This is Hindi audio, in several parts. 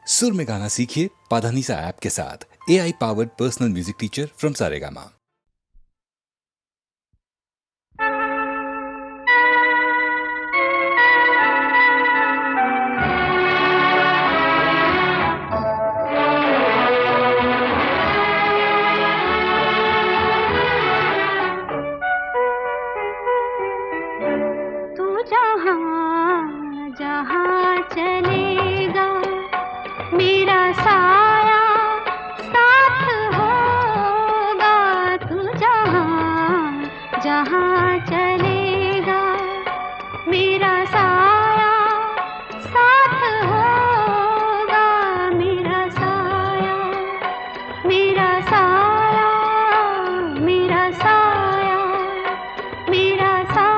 सुर में गाना सीखिए पाधानीसा ऐप के साथ। AI powered personal music teacher from Saregama. जहाँ चलेगा मेरा साया साथ होगा। तू जहाँ चलेगा मेरा साया साथ होगा। मेरा साया मेरा साया मेरा साया मेरा साया।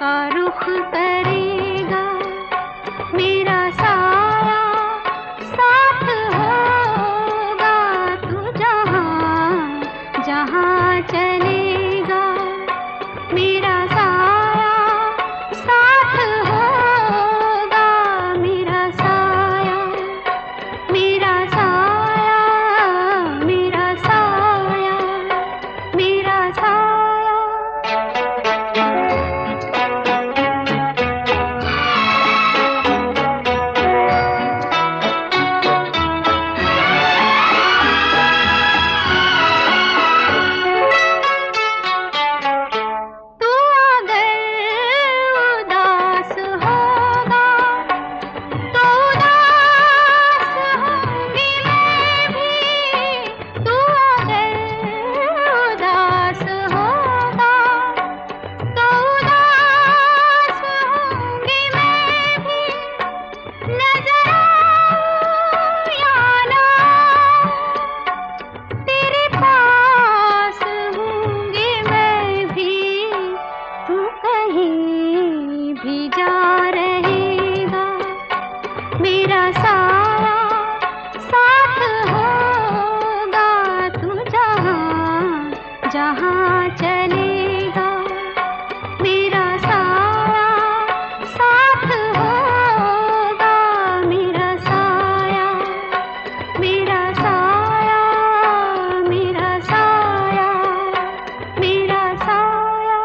का रुख करेगा मेरा साया साथ होगा। तू जहाँ चलेगा मेरा साया साथ होगा। मेरा साया मेरा साया मेरा साया मेरा साया। मेरा साया साथ होगा। तू जहाँ चलेगा मेरा साया साथ होगा। मेरा साया मेरा साया मेरा साया मेरा साया।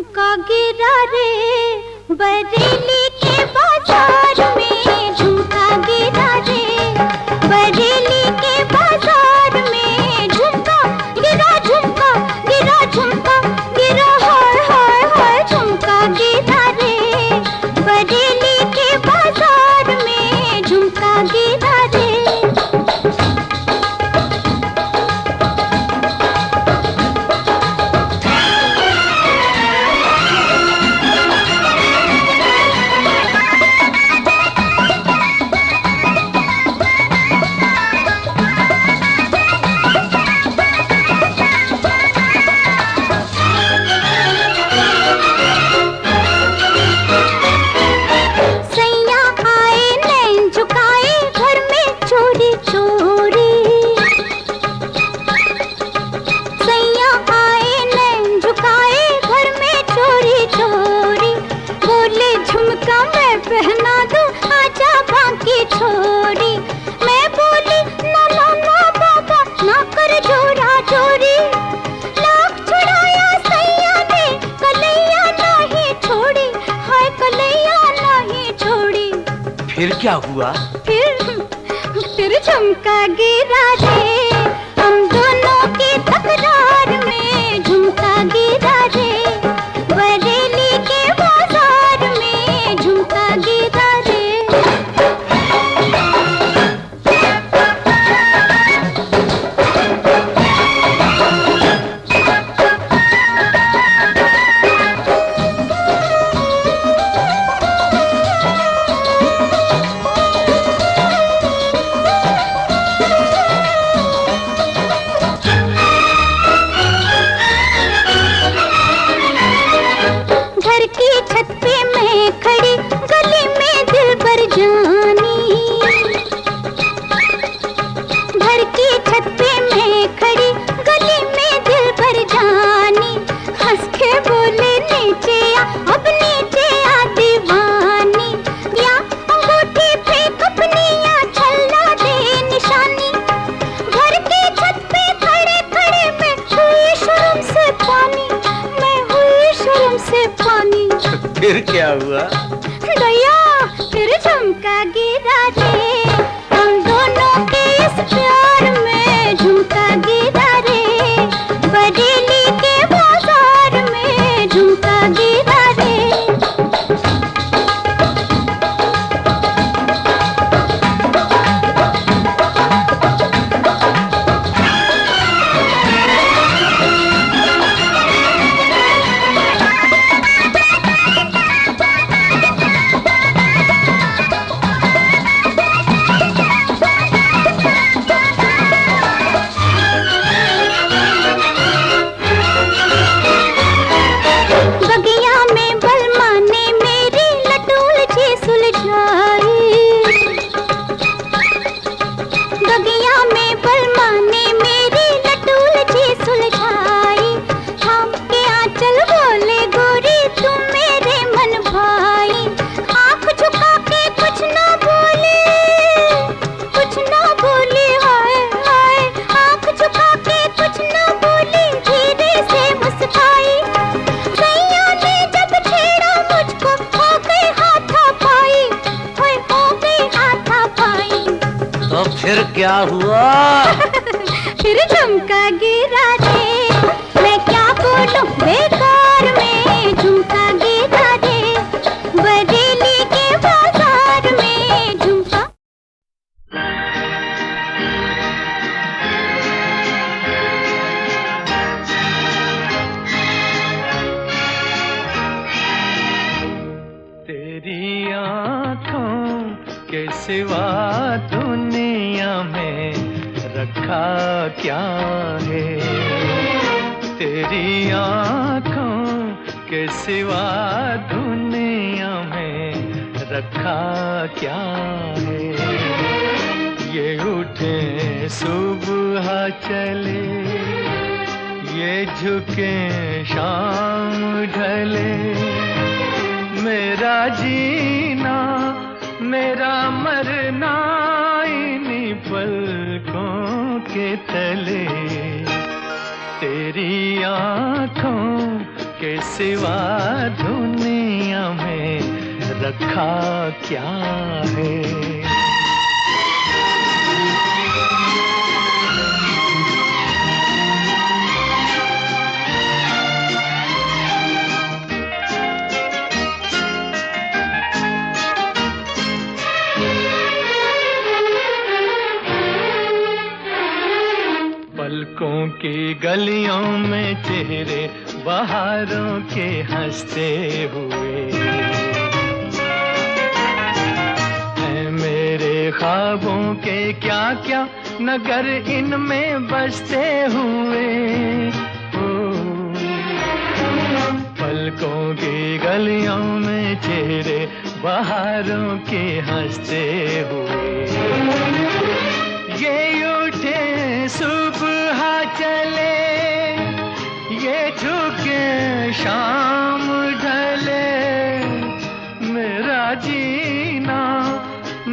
झुमका गिरा रे बरेली के बाजार में, झुमका गिरा रे बरेली के बाजार में, झुमका गिरा झुमका गिरा हाय हाय हाय, झुमका गिरा रे बरेली के बाजार में, झुमका गिरा रे। पहना दो आजा बाकी छोड़ी, मैं बोली ना ना ना बाबा ना कर जोरा जोरी, लाख छुड़ाया सैया ने कलैया नहीं छोड़ी, हाय कलैया नहीं छोड़ी। फिर क्या हुआ? फिर झुमका गिरा रे हम दोनों की तकरार में, झुमका गिरा रे बरेली के बाजार में, झुमका गिरा रे। की छत पे मैं खड़ी गली में दिल भर जानी, घर की छत पे मैं खड़ी गली में दिल भर जानी, हंस के बोले नीचे आ अब नीचे आ दीवानी, या अंगूठी फेंक अपनी या छल्ला दे निशानी, घर की छत पे खड़े खड़े मैं हुई शर्म से पानी, मैं हुई शर्म से पानी। फिर क्या हुआ? दया फिर झुमका गिरा रे हम दोनों के इस प्यार में, झुमका गिरा रे बरेली के बाजार में, झुमका गिरा रे। बगिया में बलमा ने मेरी लटूल जी सुलझाई, थाम के आंचल बोले गोरी तुम मेरे मन भाई, आंख झुका के कुछ ना बोले हाय हाय, आंख झुका के कुछ ना बोली धीरे से मुस्काई, सैया ने जब छेड़ा मुझको हो गई हाथापाई, हो गई हाथापाई। तो फिर क्या हुआ? फिर झुमका गिरा रे मैं क्या बोलूं बेकार में, झुमका गिरा रे बरेली के बाजार में, झुमका। तेरी आँखों के सिवा दुनिया में रखा क्या है, तेरी आँखों के सिवा दुनिया में रखा क्या है, ये उठे सुबह चले ये झुके शाम ढले, मेरा जीना मेरा मरना इन्हीं पलकों के तले, तेरी आँखों के सिवा दुनिया में रखा क्या है। पलकों की गलियों में चेहरे बहारों के हंसते हुए हैं मेरे ख्वाबों के क्या क्या नगर इनमें बसते हुए। ओ, पलकों की गलियों में चेहरे बहारों के हंसते हुए ये उठे सुबह चले ये झुके शाम ढले मेरा जीना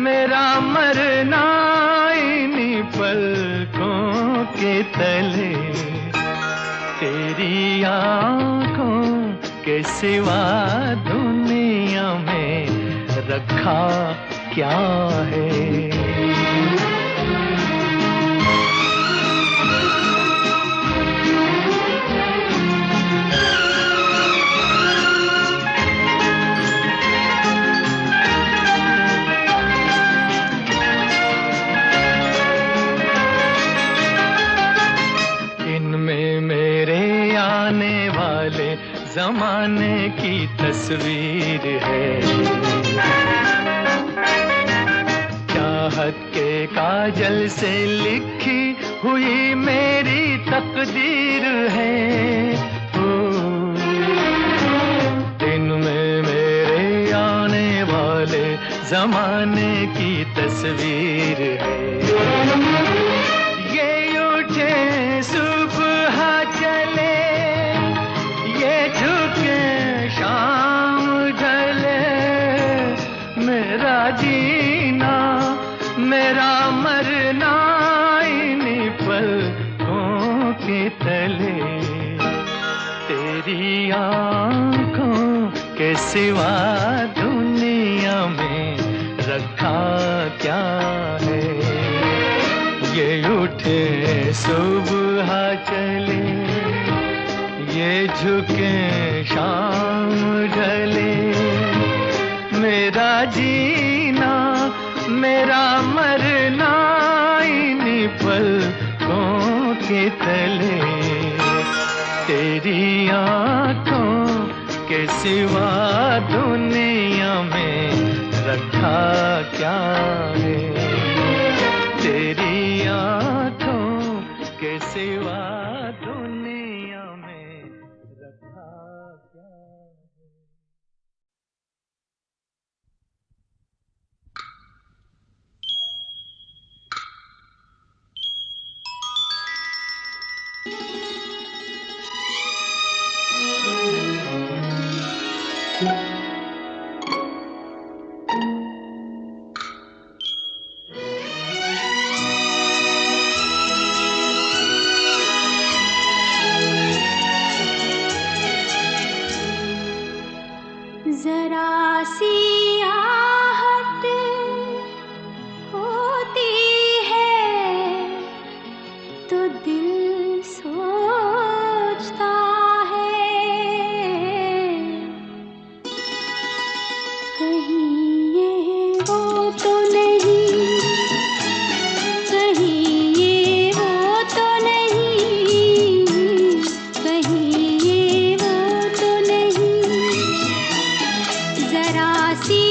मेरा मरना इन्हीं पलकों के तले तेरी आंखों के सिवा दुनिया में रखा क्या है। ज़माने की तस्वीर है चाहत के काजल से लिखी हुई मेरी तकदीर है। ओ, दिन में मेरे आने वाले ज़माने की तस्वीर है ये उठे सुबह चले शाम ढले मेरा जीना मेरा मरना इन्हीं पलकों के तले तेरी आंखों के सिवा दुनिया में रखा क्या है। ये उठे सुबह चले ये झुके शाम ढले मेरा जीना मेरा मरना इन्हीं पलकों के तले तेरी आंखों के सिवा दुनिया में रखा क्या है। तेरी आंखों के सिवा दुनिया में रखा क्या है। जरा सी आहट होती है तो दिल सोचता है कहीं ये वो तो नहीं कहीं ये वो तो नहीं कहीं ये वो तो नहीं जरा सी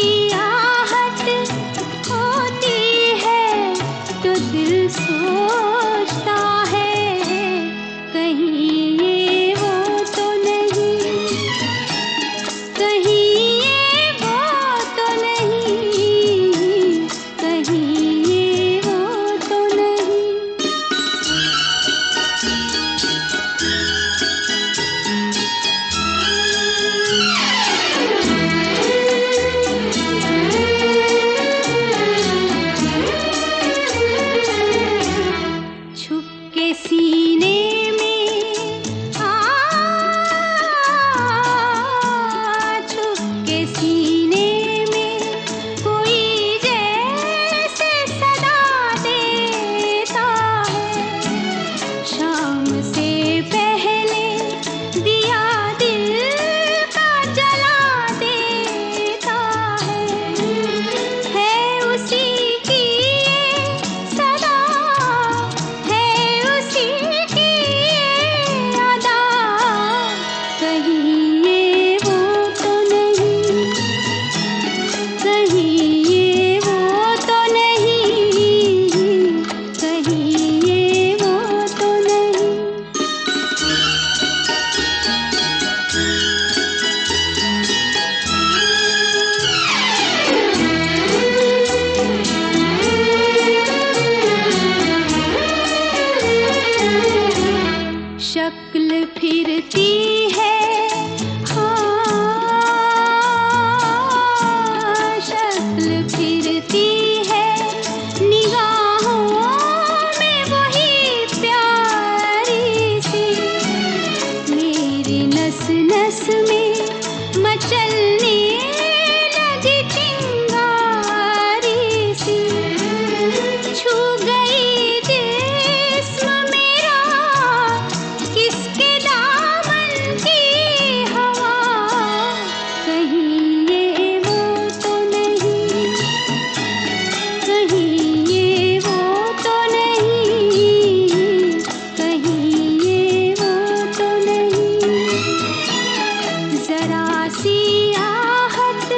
सी आहट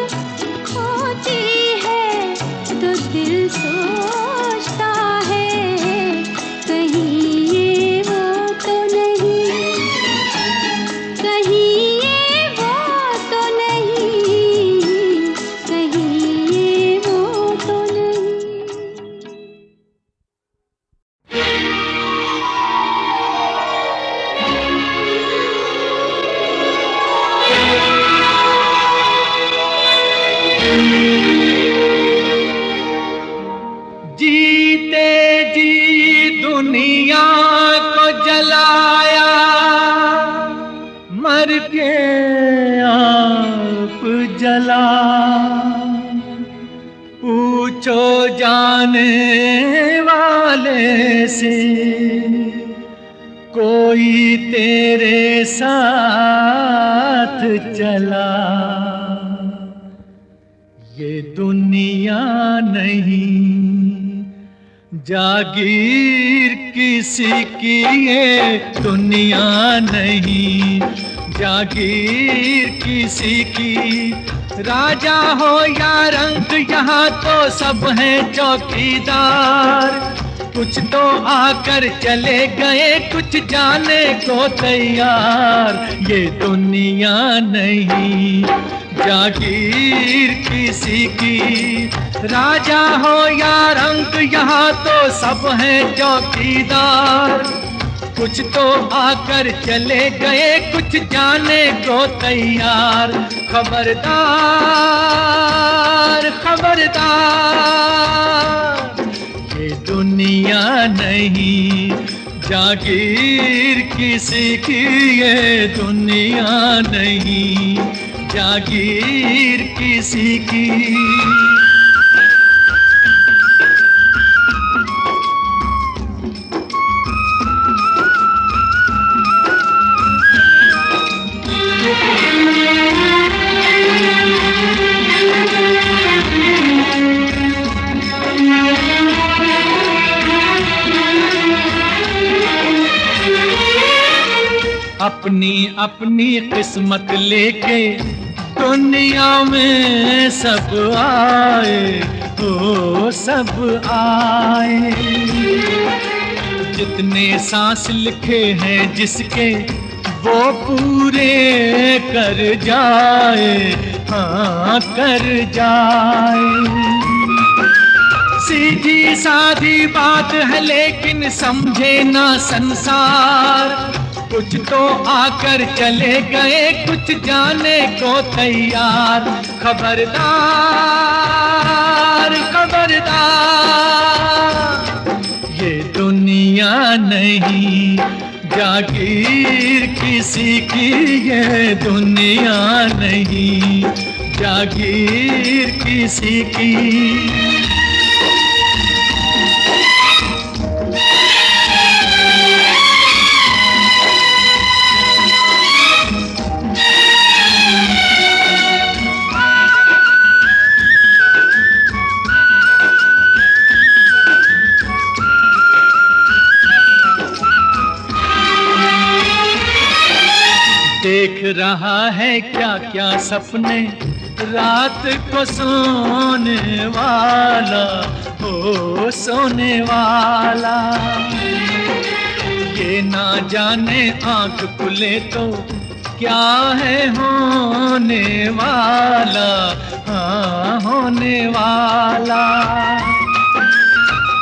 होती है तो दिल सोचता है कहीं ये वो तो नहीं, कहीं ये वो तो नहीं, कहीं ये वो तो नहीं। जीते जी दुनिया को जलाया, मर के आप जला। पूछो जाने वाले से कोई तेरे साथ चला। ये दुनिया नहीं जागीर किसी की, ये दुनिया नहीं जागीर किसी की। राजा हो या रंक यहाँ तो सब हैं चौकीदार। कुछ तो आकर चले गए, कुछ जाने को तैयार। ये दुनिया नहीं जागीर किसी की। राजा हो या रंक यहाँ तो सब हैं चौकीदार। कुछ तो आकर चले गए, कुछ जाने को तैयार। खबरदार खबरदार, ये दुनिया नहीं जागीर किसी की, ये दुनिया नहीं जागीर किसी की। अपनी अपनी किस्मत लेके दुनिया में सब आए, ओ सब आए। जितने सांस लिखे हैं जिसके वो पूरे कर जाए, हाँ कर जाए। सीधी सादी बात है लेकिन समझे ना संसार। कुछ तो आकर चले गए, कुछ जाने को तैयार। खबरदार खबरदार, ये दुनिया नहीं जागीर किसी की, ये दुनिया नहीं जागीर किसी की। देख रहा है क्या क्या सपने रात को सोने वाला, ओ सोने वाला। ये ना जाने आंख खुले तो क्या है होने वाला, हाँ होने वाला।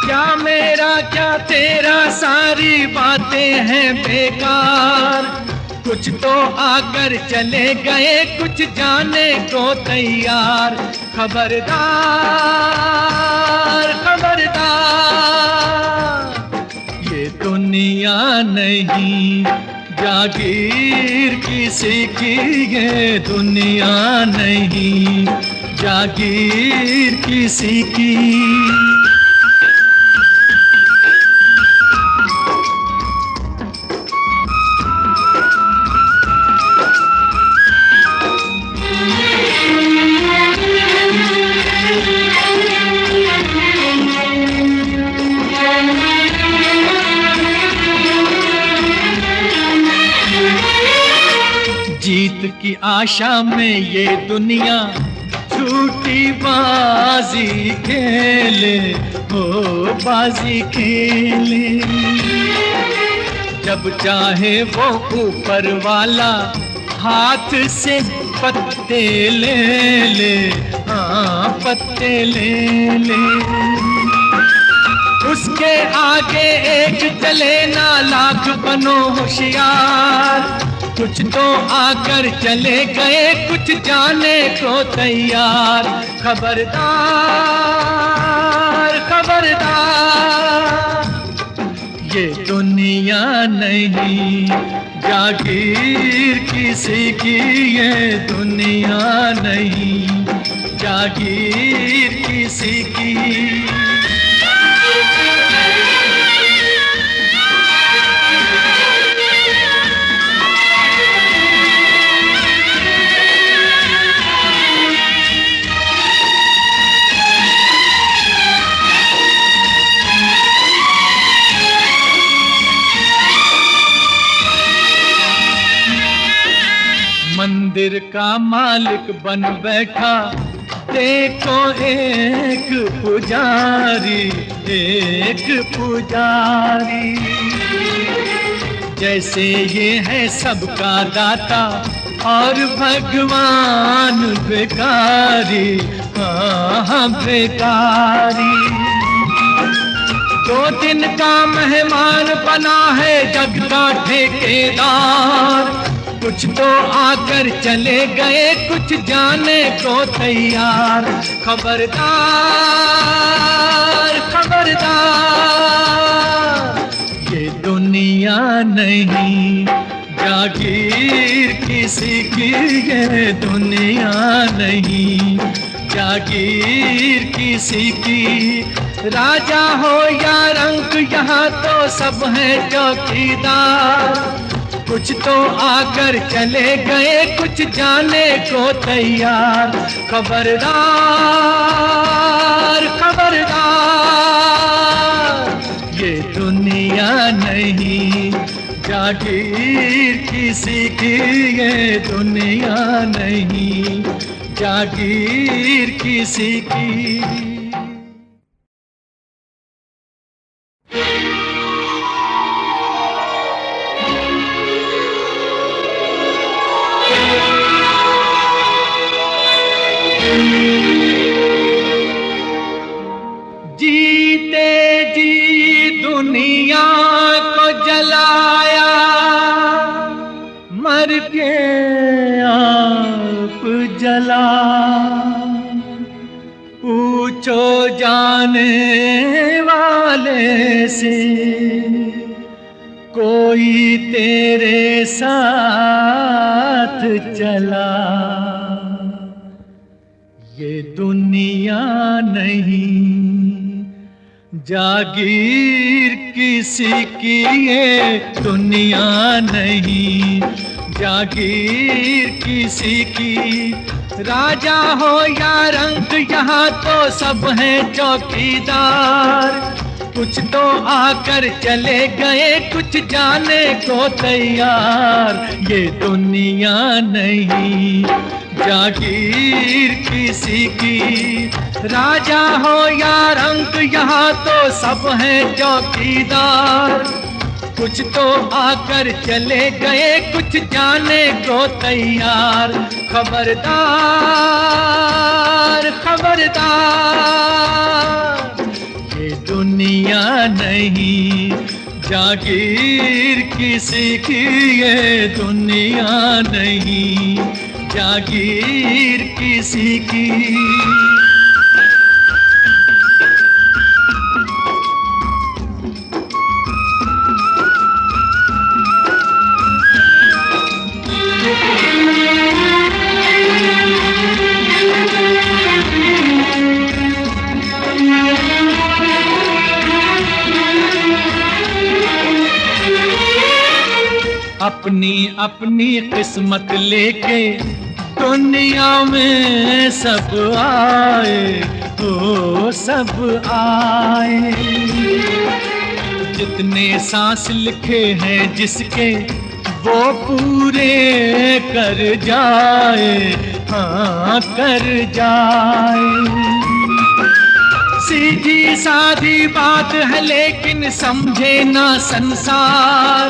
क्या मेरा क्या तेरा सारी बातें हैं बेकार। कुछ तो आकर चले गए, कुछ जाने को तैयार। खबरदार खबरदार, ये दुनिया नहीं जागीर किसी की, ये दुनिया नहीं जागीर किसी की। जीत की आशा में ये दुनिया झूठी बाजी खेले, ओ बाजी खेले। जब चाहे वो ऊपर वाला हाथ से पत्ते ले ले, हाँ पत्ते ले ले। उसके आगे एक चले ना लाख बनो होशियार, कुछ तो आकर चले गए कुछ जाने को तैयार। खबरदार खबरदार, ये दुनिया नहीं जागीर किसी की, ये दुनिया नहीं जागीर किसी की। मंदिर का मालिक बन बैठा देखो एक पुजारी, एक पुजारी। जैसे ये है सबका दाता और भगवान भिखारी, हाँ भिखारी। 2 दिन का मेहमान बना है जग का ठेकेदार, कुछ तो आकर चले गए कुछ जाने को तैयार। खबरदार खबरदार, ये दुनिया नहीं जागीर किसी की, ये दुनिया नहीं जागीर किसी की। राजा हो या रंक यहाँ तो सब हैं चौकीदार, कुछ तो आकर चले गए कुछ जाने को तैयार। खबरदार खबरदार, ये दुनिया नहीं जागीर किसी की, ये दुनिया नहीं जागीर किसी की। जीते जी दुनिया को जलाया, मर के आप जला। पूछो जाने वाले से कोई तेरे साथ चला, ये दुनिया नहीं जागीर किसी की, ये दुनिया नहीं जागीर किसी की। राजा हो या रंक यहाँ तो सब हैं चौकीदार, कुछ तो आकर चले गए कुछ जाने को तैयार। ये दुनिया नहीं जागीर किसी की, राजा हो या रंक यहाँ तो सब हैं चौकीदार, कुछ तो आकर चले गए कुछ जाने को तैयार। खबरदार खबरदार, ये दुनिया नहीं जागीर किसी की, ये दुनिया नहीं जागीर किसी की। अपनी अपनी किस्मत लेके दुनिया में सब आए, ओ सब आए। जितने सांस लिखे हैं जिसके वो पूरे कर जाए, हाँ कर जाए। सीधी सादी बात है लेकिन समझे ना संसार,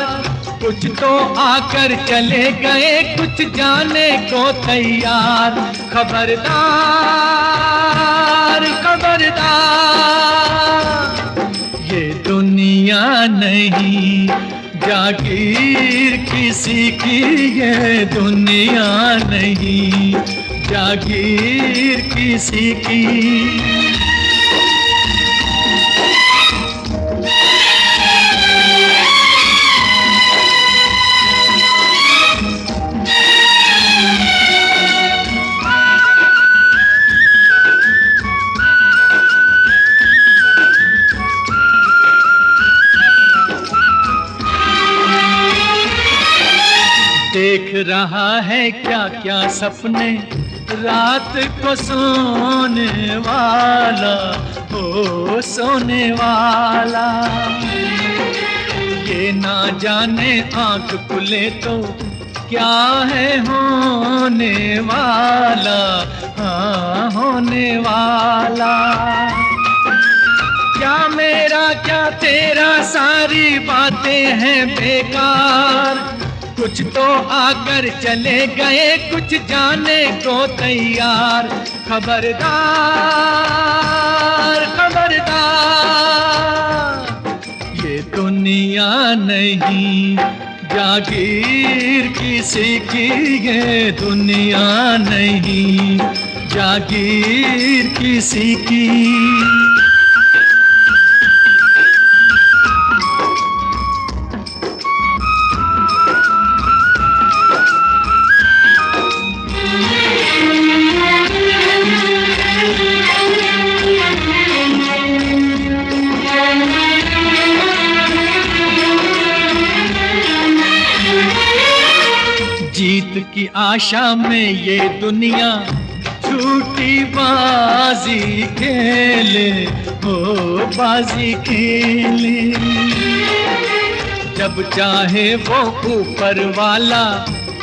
कुछ तो आकर चले गए कुछ जाने को तैयार। खबरदार खबरदार, ये दुनिया नहीं जागीर किसी की, ये दुनिया नहीं जागीर किसी की। देख रहा है क्या क्या सपने रात को सोने वाला, ओ सोने वाला। ये ना जाने आंख खुले तो क्या है होने वाला, हाँ होने वाला। क्या मेरा क्या तेरा सारी बातें हैं बेकार, कुछ तो आकर चले गए कुछ जाने को तैयार। खबरदार खबरदार, ये दुनिया नहीं जागीर किसी की, ये दुनिया नहीं जागीर किसी की। जीत की आशा में ये दुनिया झूठी बाजी खेले, हो बाजी खेले। जब चाहे वो ऊपर वाला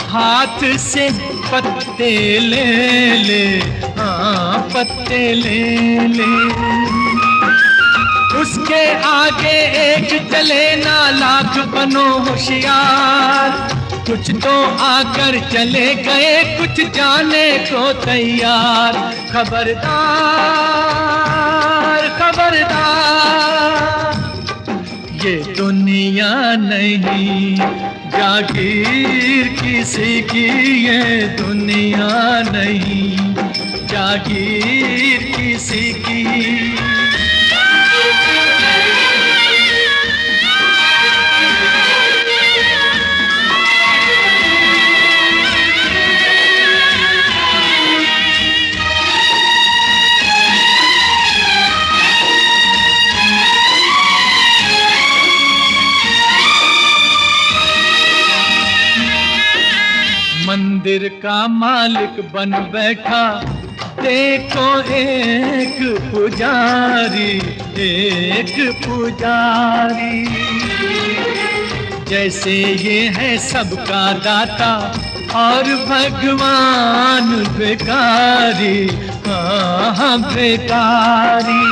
हाथ से पत्ते ले ले, हाँ पत्ते ले ले। उसके आगे एक चले ना लाख बनो होशियार, कुछ तो आकर चले गए कुछ जाने को तैयार। खबरदार खबरदार, ये दुनिया नहीं जागीर किसी की, ये दुनिया नहीं जागीर किसी की। मंदिर का मालिक बन बैठा देखो एक पुजारी, एक पुजारी। जैसे ये है सबका दाता और भगवान भिखारी, हाँ भिखारी।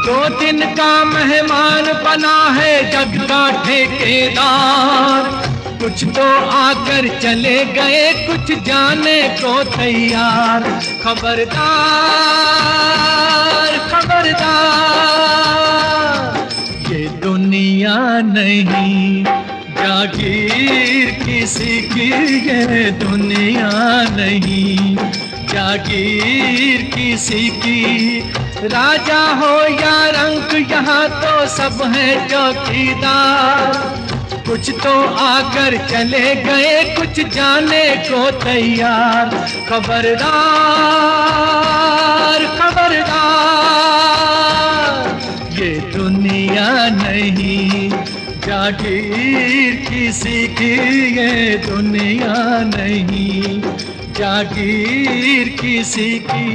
2 दिन का मेहमान बना है जग का ठेकेदार, कुछ तो आकर चले गए कुछ जाने को तैयार। खबरदार खबरदार, ये दुनिया नहीं जागीर किसी की, ये दुनिया नहीं जागीर किसी की। राजा हो या रंक यहाँ तो सब है चौकीदार, कुछ तो आकर चले गए कुछ जाने को तैयार। खबरदार खबरदार, ये दुनिया नहीं जागीर किसी की, ये दुनिया नहीं जागीर किसी की।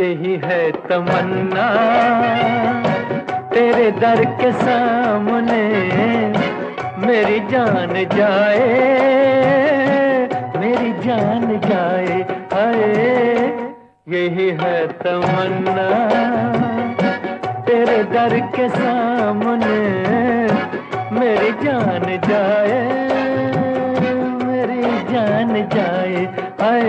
यही है तमन्ना तेरे दर के सामने मेरी जान जाए, मेरी जान जाए, हाय यही है तमन्ना तेरे दर के सामने मेरी जान जाए, मेरी जान जाए, हाय।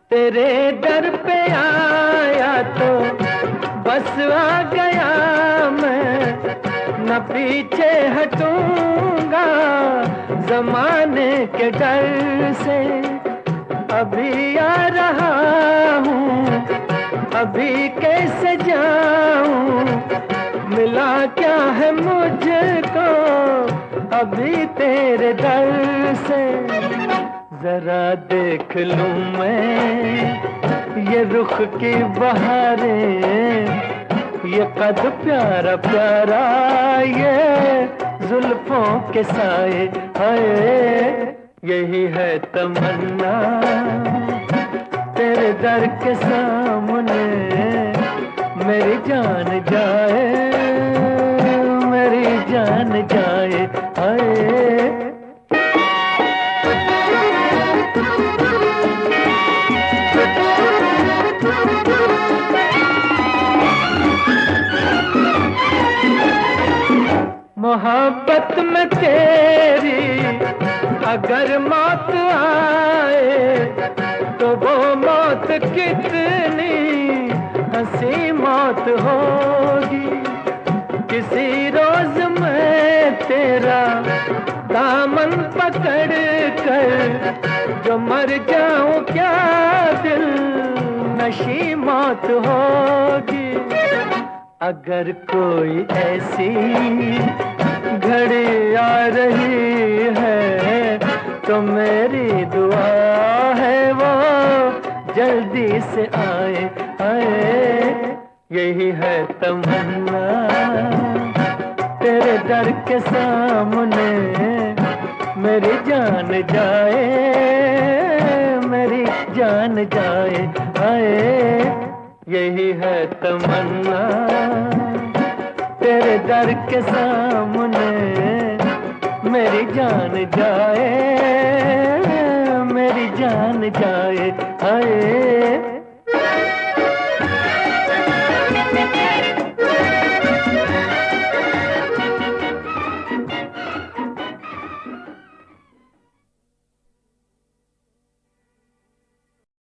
तेरे दर पे आया तो बस आ गया मैं, न पीछे हटूंगा जमाने के डर से। अभी आ रहा हूँ, अभी कैसे जाऊँ, मिला क्या है मुझको अभी तेरे दर से। जरा देख लूं मैं ये रुख की बहारें, ये कद प्यारा प्यारा, ये जुल्फों के साए, हाय यही है तमन्ना तेरे दर के सामने मेरी जान जाए, मेरी जान जाए, हाय। मोहब्बत में तेरी अगर मौत आए तो वो मौत कितनी हंसी मौत होगी। किसी रोज मैं तेरा दामन पकड़ कर जो मर जाऊं क्या दिल नशी मौत होगी। अगर कोई ऐसी घड़ी आ रही है तो मेरी दुआ है वो जल्दी से आए, आए यही है तमन्ना तेरे दर के सामने मेरी जान जाए, मेरी जान जाए, आए यही है तमन्ना तेरे दर के सामने मेरी जान जाए, मेरी जान जाए, हाय।